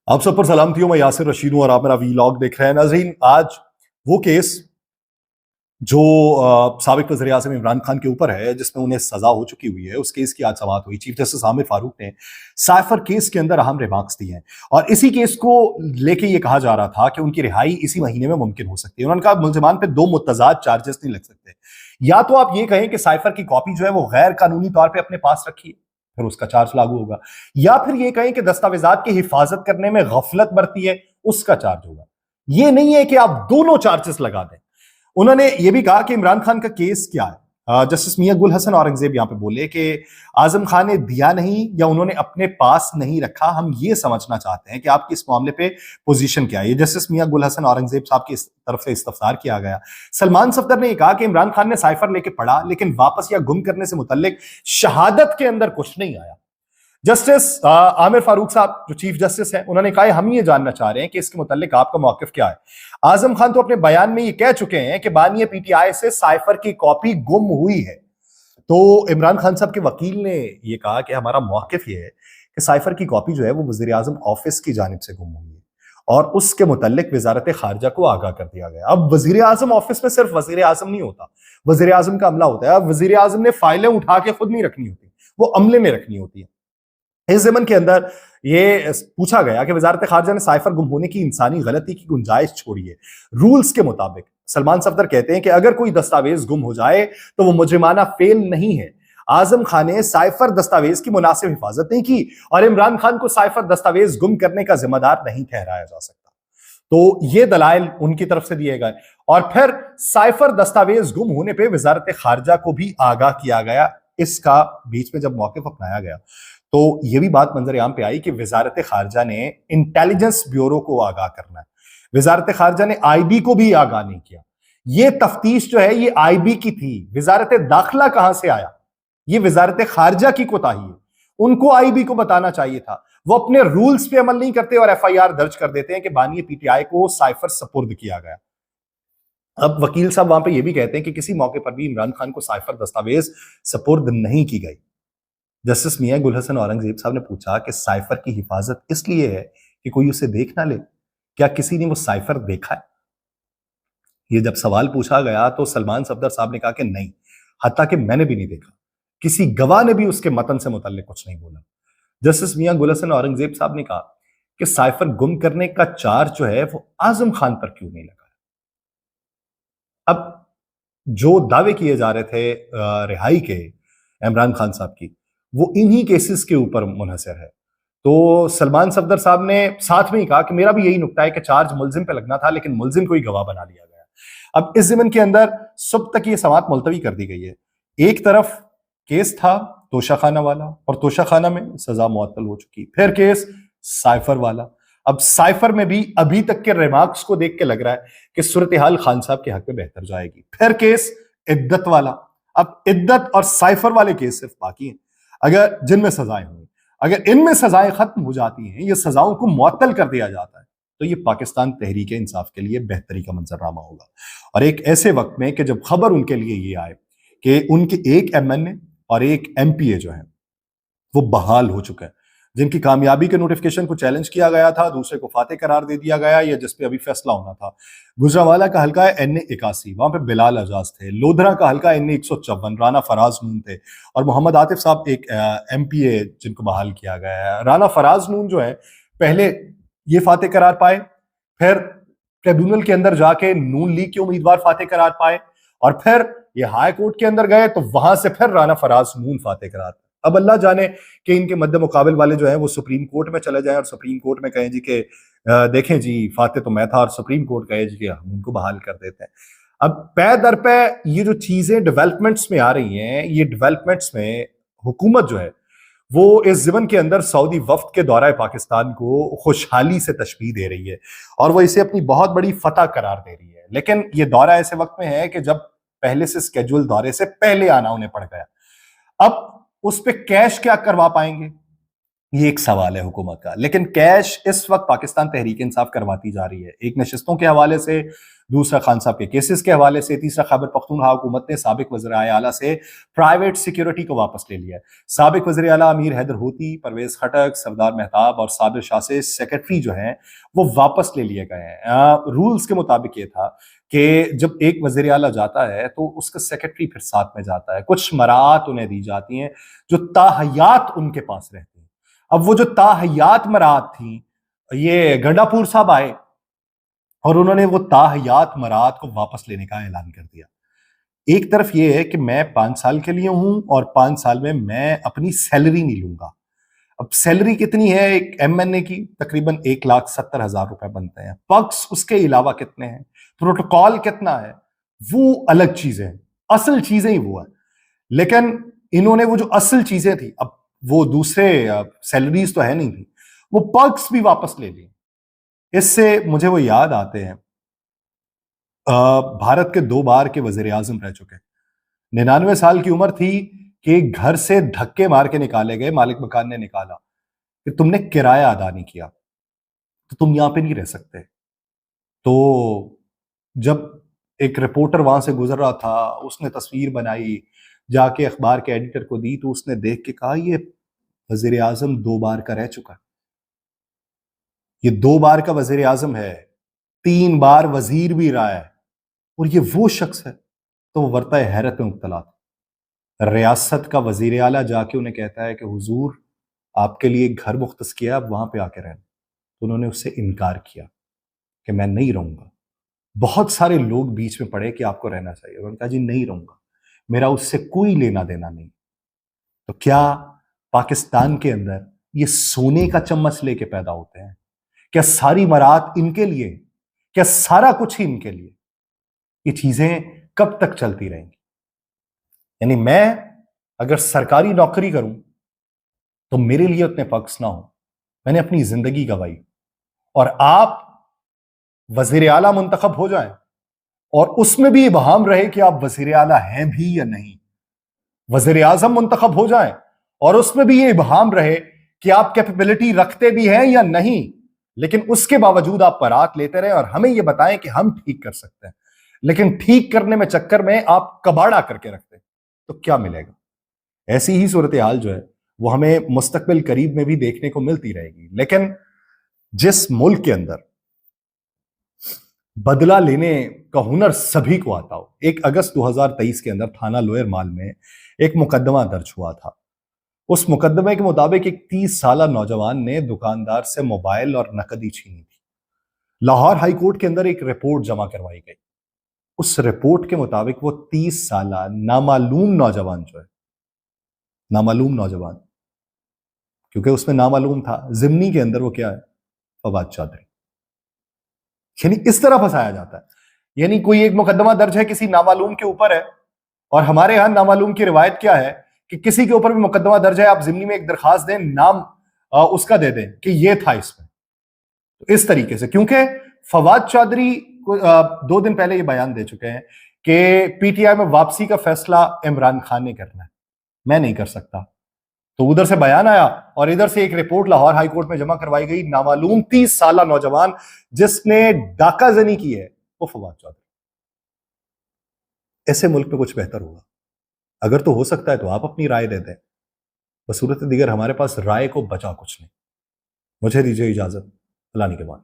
آپ سب پر سلامتی ہوں. میں یاسر رشید ہوں اور آپ میرا ویلاگ دیکھ رہے ہیں. ناظرین، آج وہ کیس جو سابق وزیر اعظم عمران خان کے اوپر ہے، جس میں انہیں سزا ہو چکی ہوئی ہے، اس کیس کی آج سماعت ہوئی. چیف جسٹس عامر فاروق نے سائفر کیس کے اندر اہم ریمارکس دیے ہیں اور اسی کیس کو لے کے یہ کہا جا رہا تھا کہ ان کی رہائی اسی مہینے میں ممکن ہو سکتی ہے. انہوں نے کہا ملزمان پہ دو متضاد چارجز نہیں لگ سکتے. یا تو آپ یہ کہیں کہ سائفر کی کاپی جو ہے وہ غیر قانونی طور پہ اپنے پاس رکھی ہے، پھر اس کا چارج لاگو ہوگا، یا پھر یہ کہیں کہ دستاویزات کی حفاظت کرنے میں غفلت برتی ہے، اس کا چارج ہوگا. یہ نہیں ہے کہ آپ دونوں چارجز لگا دیں. انہوں نے یہ بھی کہا کہ عمران خان کا کیس کیا ہے. جسٹس میاں گل حسن اورنگزیب یہاں پہ بولے کہ اعظم خان نے دیا نہیں یا انہوں نے اپنے پاس نہیں رکھا، ہم یہ سمجھنا چاہتے ہیں کہ آپ کی اس معاملے پہ پوزیشن کیا ہے. یہ جسٹس میاں گل حسن اورنگزیب صاحب کی طرف سے استفسار کیا گیا. سلمان صفدر نے یہ کہا کہ عمران خان نے سائفر لے کے پڑھا لیکن واپس یا گم کرنے سے متعلق شہادت کے اندر کچھ نہیں آیا. جسٹس عامر فاروق صاحب جو چیف جسٹس ہیں، انہوں نے کہا ہم یہ جاننا چاہ رہے ہیں کہ اس کے متعلق آپ کا موقف کیا ہے. اعظم خان تو اپنے بیان میں یہ کہہ چکے ہیں کہ بانی پی ٹی آئی سے سائفر کی کاپی گم ہوئی ہے. تو عمران خان صاحب کے وکیل نے یہ کہا کہ ہمارا موقف یہ ہے کہ سائفر کی کاپی جو ہے وہ وزیر اعظم آفس کی جانب سے گم ہوئی ہے اور اس کے متعلق وزارت خارجہ کو آگاہ کر دیا گیا. اب وزیر اعظم آفس میں صرف وزیر اعظم نہیں ہوتا، وزیر اعظم کا عملہ ہوتا ہے. اب وزیر اعظم نے فائلیں اٹھا کے خود نہیں رکھنی ہوتی، وہ عملے نے رکھنی ہوتی ہیں. اس ضمن کے اندر یہ پوچھا گیا کہ وزارت خارجہ نے سائفر گم ہونے کی انسانی غلطی کی گنجائش چھوڑی ہے. رولز کے مطابق سلمان صفدر کہتے ہیں کہ اگر کوئی دستاویز گم ہو جائے تو وہ مجرمانہ فعل نہیں ہے. اعظم خان نے سائفر دستاویز کی مناسب حفاظت نہیں کی اور عمران خان کو سائفر دستاویز گم کرنے کا ذمہ دار نہیں ٹھہرایا جا سکتا. تو یہ دلائل ان کی طرف سے دیے گئے اور پھر سائفر دستاویز گم ہونے پہ وزارت خارجہ کو بھی آگاہ کیا گیا. اس کا بیچ میں جب موقف اپنایا گیا تو یہ بھی بات منظر عام پہ آئی کہ وزارت خارجہ نے انٹیلیجنس بیورو کو آگاہ کرنا ہے، وزارت خارجہ نے آئی بی کو بھی آگاہ نہیں کیا. یہ تفتیش جو ہے یہ آئی بی کی تھی، وزارت داخلہ کہاں سے آیا؟ یہ وزارت خارجہ کی کوتاہی ہے. ان کو آئی بی کو بتانا چاہیے تھا. وہ اپنے رولز پہ عمل نہیں کرتے اور ایف آئی آر درج کر دیتے ہیں کہ بانی پی ٹی آئی کو سائفر سپرد کیا گیا. اب وکیل صاحب وہاں پہ یہ بھی کہتے ہیں کہ کسی موقع پر بھی عمران خان کو سائفر دستاویز سپرد نہیں کی گئی. جسٹس میاں گل حسن اورنگزیب صاحب نے پوچھا کہ سائفر کی حفاظت اس لیے ہے کہ کوئی اسے دیکھ نہ لے، کیا کسی نے وہ سائفر دیکھا ہے؟ یہ جب سوال پوچھا گیا تو سلمان صفدر صاحب نے کہا کہ نہیں، حتیٰ کہ میں نے بھی نہیں دیکھا، کسی گواہ نے بھی اس کے متن سے متعلق کچھ نہیں بولا. جسٹس میاں گل حسن اورنگزیب صاحب نے کہا کہ سائفر گم کرنے کا چارج جو ہے وہ اعظم خان پر کیوں نہیں لگا؟ اب جو دعوے کیے جا رہے تھے رہائی کے عمران خان صاحب کی، وہ انہی کیسز کے اوپر منحصر ہے. تو سلمان صفدر صاحب نے ساتھ میں ہی کہا کہ میرا بھی یہی نقطہ ہے کہ چارج ملزم پہ لگنا تھا لیکن ملزم کو ہی گواہ بنا لیا گیا. اب اس ضمن کے اندر صبح تک یہ سماعت ملتوی کر دی گئی ہے. ایک طرف کیس تھا توشہ خانہ والا اور توشہ خانہ میں سزا معطل ہو چکی، پھر کیس سائفر والا. اب سائفر میں بھی ابھی تک کے ریمارکس کو دیکھ کے لگ رہا ہے کہ صورتحال خان صاحب کے حق میں بہتر جائے گی. پھر کیس عدت والا. اب عدت اور سائفر والے کیس صرف باقی ہیں. اگر جن میں سزائیں ہوئی، اگر ان میں سزائیں ختم ہو جاتی ہیں، یہ سزاؤں کو معطل کر دیا جاتا ہے، تو یہ پاکستان تحریک انصاف کے لیے بہتری کا منظرنامہ ہوگا. اور ایک ایسے وقت میں کہ جب خبر ان کے لیے یہ آئے کہ ان کے ایک ایم این اے اور ایک ایم پی اے جو ہیں وہ بحال ہو چکے ہیں، جن کی کامیابی کے نوٹیفکیشن کو چیلنج کیا گیا تھا، دوسرے کو فاتح قرار دے دیا گیا یا جس پہ ابھی فیصلہ ہونا تھا. گجرانوالہ کا حلقہ ہے این اے 81، وہاں پہ بلال اعجاز تھے. لودھرا کا حلقہ این اے 154، رانا فراز نون تھے اور محمد عاطف صاحب ایک ایم پی اے جن کو بحال کیا گیا ہے. رانا فراز نون جو ہے پہلے یہ فاتح قرار پائے، پھر ٹریبیونل کے اندر جا کے نون لیگ کے امیدوار فاتح قرار پائے اور پھر یہ ہائی کورٹ کے اندر گئے تو وہاں سے پھر رانا فراز نون فاتح قرار. اب اللہ جانے کہ ان کے مد مقابل والے جو ہیں وہ سپریم کورٹ میں چلے جائیں اور سپریم کورٹ میں کہیں جی کہ دیکھیں جی فاتح تو میں تھا، اور سپریم کورٹ کہے جی کہ ہم ان کو بحال کر دیتے ہیں. اب پے در پے یہ جو چیزیں ڈیولپمنٹس میں آ رہی ہیں، یہ ڈیولپمنٹس میں حکومت جو ہے وہ اس ضمن کے اندر سعودی وفد کے دورہ پاکستان کو خوشحالی سے تشبیہ دے رہی ہے اور وہ اسے اپنی بہت بڑی فتح قرار دے رہی ہے. لیکن یہ دورہ ایسے وقت میں ہے کہ جب پہلے سے اسکیجول دورے سے پہلے آنا انہیں پڑ گیا. اب اس پہ کیش کیا کروا پائیں گے؟ یہ ایک سوال ہے حکومت کا. لیکن کیش اس وقت پاکستان تحریک انصاف کرواتی جا رہی ہے، ایک نشستوں کے حوالے سے، دوسرا خان صاحب کے کیسز کے حوالے سے، تیسرا خیبر پختونخوا حکومت نے سابق وزیر اعلیٰ سے پرائیویٹ سیکیورٹی کو واپس لے لیا ہے. سابق وزیر اعلیٰ امیر حیدر ہوتی، پرویز خٹک، سردار مہتاب اور صابر شاہ سے سیکرٹری جو ہیں وہ واپس لے لیے گئے ہیں. رولز کے مطابق یہ تھا کہ جب ایک وزیر اعلیٰ جاتا ہے تو اس کا سیکرٹری پھر ساتھ میں جاتا ہے، کچھ مراعات انہیں دی جاتی ہیں جو تاحیات ان کے پاس رہتی ہیں. اب وہ جو تاحیات مراعات تھیں، یہ گنڈا پور صاحب آئے اور انہوں نے وہ تاحیات مراعات کو واپس لینے کا اعلان کر دیا. ایک طرف یہ ہے کہ میں 5 سال کے لیے ہوں اور 5 سال میں اپنی سیلری نہیں لوں گا. اب سیلری کتنی ہے ایک ایم این اے کی؟ تقریباً 1,70,000 روپے بنتے ہیں. پکس اس کے علاوہ کتنے ہیں، پروٹوکال کتنا ہے، وہ الگ چیزیں ہیں، اصل چیزیں ہی وہ ہیں. لیکن انہوں نے وہ جو اصل چیزیں تھیں، اب وہ دوسرے سیلریز تو ہے نہیں تھی، وہ پرکس بھی واپس لے لی. اس سے مجھے وہ یاد آتے ہیں، بھارت کے 2 بار کے وزیر اعظم رہ چکے، 99 سال کی عمر تھی کہ گھر سے دھکے مار کے نکالے گئے، مالک مکان نے نکالا کہ تم نے کرایہ ادا نہیں کیا تو تم یہاں پہ نہیں رہ سکتے. تو جب ایک رپورٹر وہاں سے گزر رہا تھا، اس نے تصویر بنائی، جا کے اخبار کے ایڈیٹر کو دی تو اس نے دیکھ کے کہا یہ وزیر اعظم 2 بار کا رہ چکا ہے، یہ 2 بار کا وزیر اعظم ہے، 3 بار وزیر بھی رہا ہے، اور یہ وہ شخص ہے. تو وہ ورطہ حیرت میں مبتلا تھا. ریاست کا وزیر اعلیٰ جا کے انہیں کہتا ہے کہ حضور آپ کے لیے ایک گھر مختص کیا ہے، آپ وہاں پہ آ کے رہنا. تو انہوں نے اس سے انکار کیا کہ میں نہیں رہوں گا. بہت سارے لوگ بیچ میں پڑے کہ آپ کو رہنا چاہیے، انہوں نے کہا جی نہیں رہوں گا، میرا اس سے کوئی لینا دینا نہیں. تو کیا پاکستان کے اندر یہ سونے کا چمچ لے کے پیدا ہوتے ہیں؟ کیا ساری مراعات ان کے لیے؟ کیا سارا کچھ ہی ان کے لیے؟ یہ چیزیں کب تک چلتی رہیں گی؟ یعنی میں اگر سرکاری نوکری کروں تو میرے لیے اتنے پکس نہ ہوں، میں نے اپنی زندگی گوائی، اور آپ وزیر اعلیٰ منتخب ہو جائیں اور اس میں بھی ابہام رہے کہ آپ وزیر اعلیٰ ہیں بھی یا نہیں. وزیر اعظم منتخب ہو جائیں اور اس میں بھی یہ ابہام رہے کہ آپ کیپیبلٹی رکھتے بھی ہیں یا نہیں، لیکن اس کے باوجود آپ برات لیتے رہے اور ہمیں یہ بتائیں کہ ہم ٹھیک کر سکتے ہیں، لیکن ٹھیک کرنے میں چکر میں آپ کباڑا کر کے رکھتے ہیں، تو کیا ملے گا؟ ایسی ہی صورتحال جو ہے وہ ہمیں مستقبل قریب میں بھی دیکھنے کو ملتی رہے گی. لیکن جس ملک کے اندر بدلہ لینے کا ہنر سبھی کو آتا ہو، 1 اگست 2023 کے اندر تھانہ لوئر مال میں ایک مقدمہ درج ہوا تھا. اس مقدمے کے مطابق ایک 30 سالہ نوجوان نے دکاندار سے موبائل اور نقدی چھینی تھی. لاہور ہائی کورٹ کے اندر ایک رپورٹ جمع کروائی گئی. اس رپورٹ کے مطابق وہ 30 سالہ نامعلوم نوجوان جو ہے، نامعلوم نوجوان کیونکہ اس میں نامعلوم تھا، ضمنی کے اندر وہ کیا ہے؟ فواد چودھری. یعنی اس طرح پھنسایا جاتا ہے، یعنی کوئی ایک مقدمہ درج ہے کسی نامعلوم کے اوپر ہے، اور ہمارے ہاں نامعلوم کی روایت کیا ہے کہ کسی کے اوپر بھی مقدمہ درج ہے، آپ ضمنی میں ایک درخواست دیں، نام اس کا دے دیں کہ یہ تھا اس میں. تو اس طریقے سے، کیونکہ فواد چودھری 2 دن پہلے یہ بیان دے چکے ہیں کہ پی ٹی آئی میں واپسی کا فیصلہ عمران خان نے کرنا ہے، میں نہیں کر سکتا. تو ادھر سے بیان آیا اور ادھر سے ایک رپورٹ لاہور ہائی کورٹ میں جمع کروائی گئی. نامعلوم 30 سالہ نوجوان جس نے ڈاکہ زنی کی ہے وہ فواد چودھری. ایسے ملک میں کچھ بہتر ہوگا؟ اگر تو ہو سکتا ہے تو آپ اپنی رائے دے دیں، بصورت دیگر ہمارے پاس رائے کو بچا کچھ نہیں. مجھے دیجیے اجازت، اللہ نگہبان.